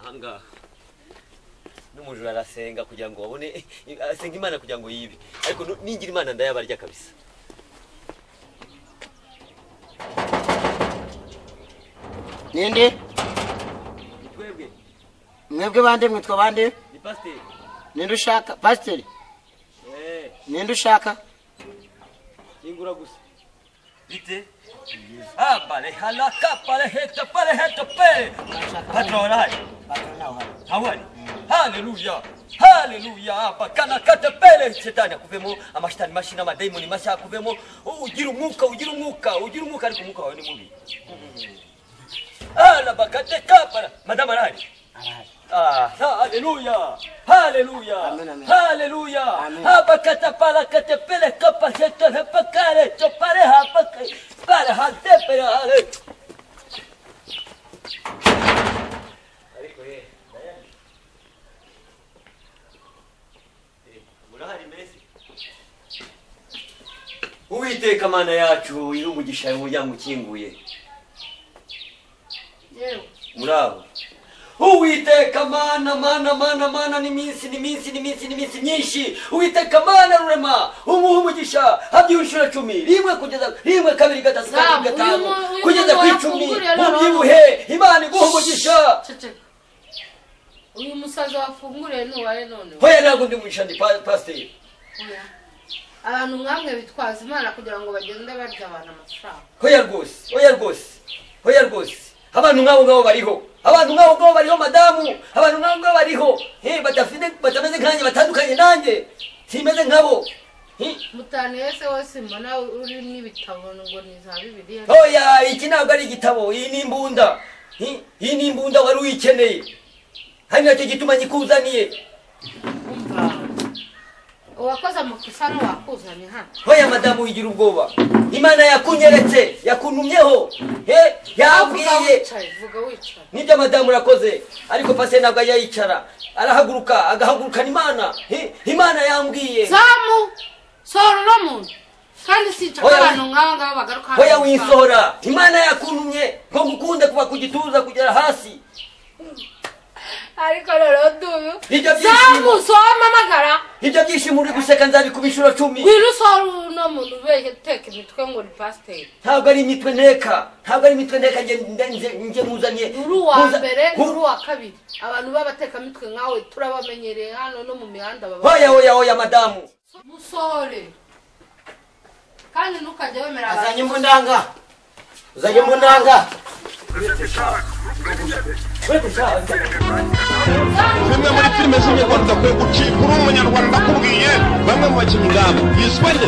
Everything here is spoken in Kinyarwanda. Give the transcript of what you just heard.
hanga n'umujura arasenga kugira ngo babone asenga Imana kugira ngo yibe ariko ningira Imana ndayabarya kabisa Ninde? Twebwe. Mwebwe bande mwitwa bande? Ni pastor. Ninde ushaka? Pastor. Ninde ushaka? Ingura gusa. Bite? Pale halaka pale heta pe. Patrona hai. Hawani. Hallelujah. Hallelujah. Bakana katapele shetani akuvemo amashitani mashina mademoni masha akuvemo ugira umwuka ariko umwuka wawe ni mubi. La bakate kapara madama rari. Hallelujah. Hallelujah. Hallelujah. Abakata pala katapele kapaseta hapakare topare hapake pala hatepere ale. Ariko dayani. Murahari Messi. Uwiteka Mana yacu irumugisha umuryango ukinguye. Yewe. Murabo. Uwiteka Mana ni minsi myinshi. Uwiteka Mana rurema umugisha habyushura 10 rimwe kugeza rimwe kabiri gatatu gatanu kugeza ku 10 ubyibuhe Imana iguhumugisha. Uyu musaza wafunguriye nuwaye none. Hoya ntabwo ndi mugisha ndi pastor. Oya. Abantu mwamwe bitwaza Imana kugira ngo bagende barya abantu amafaranga. Hoya rwose. Abantu ngabo bariho. Abantu ngabo bariho madamu. Abantu ngabo bariho. Batameze nkanye batandukanye nanjye. Simeze nkabo. Mutane yese wose mbona uri n'ibitabo ngo ni za Bibiliya. Hoya iki ntabwo ari igitabo. Iyi ni imbunda. Iyi ni imbunda wari uyikeneye. Hari nacyo gituma nyikuzaniye. Uwakoze amakosa no wakuzanye hano. Hoya madamu wigira ubwoba. Imana yakunyeretse, yakunumyeho. Yabwiye. Vuga wicara. Nibyo madamu urakoze. Ariko pase ntabwo yayicara. Arahaguruka, agahagurukana Imana. Imana yambwiye. Zamu. Soro no muntu. Kandi sica abantu ngaba bagaruka. Hoya wisohora. Imana yakunumye ngo ngukunde kuva kugituza kugera hasi. Ariko rero duyu. Zamu soma magara. Ibyo byishimo uri guseka nzabikubishura 10. Wirusoro no muntu beke teke imitwe ngo ni pastor. Ntabwo ari imitwe nteka. Nje muzanye. Uru wa mbere, uru wa kabiri. Abantu babateka mitwe nkawe turabamenyereye hano no mu mihanda baba. Hoya madamu. Musore. Kandi nukajya wemera Azanye imbundanga. Bimwe muri filime z'inyarwanda kwe gucika uri umunyarwanda ndakubwiye bamwe mu bakinnyi ngabo yiswe nde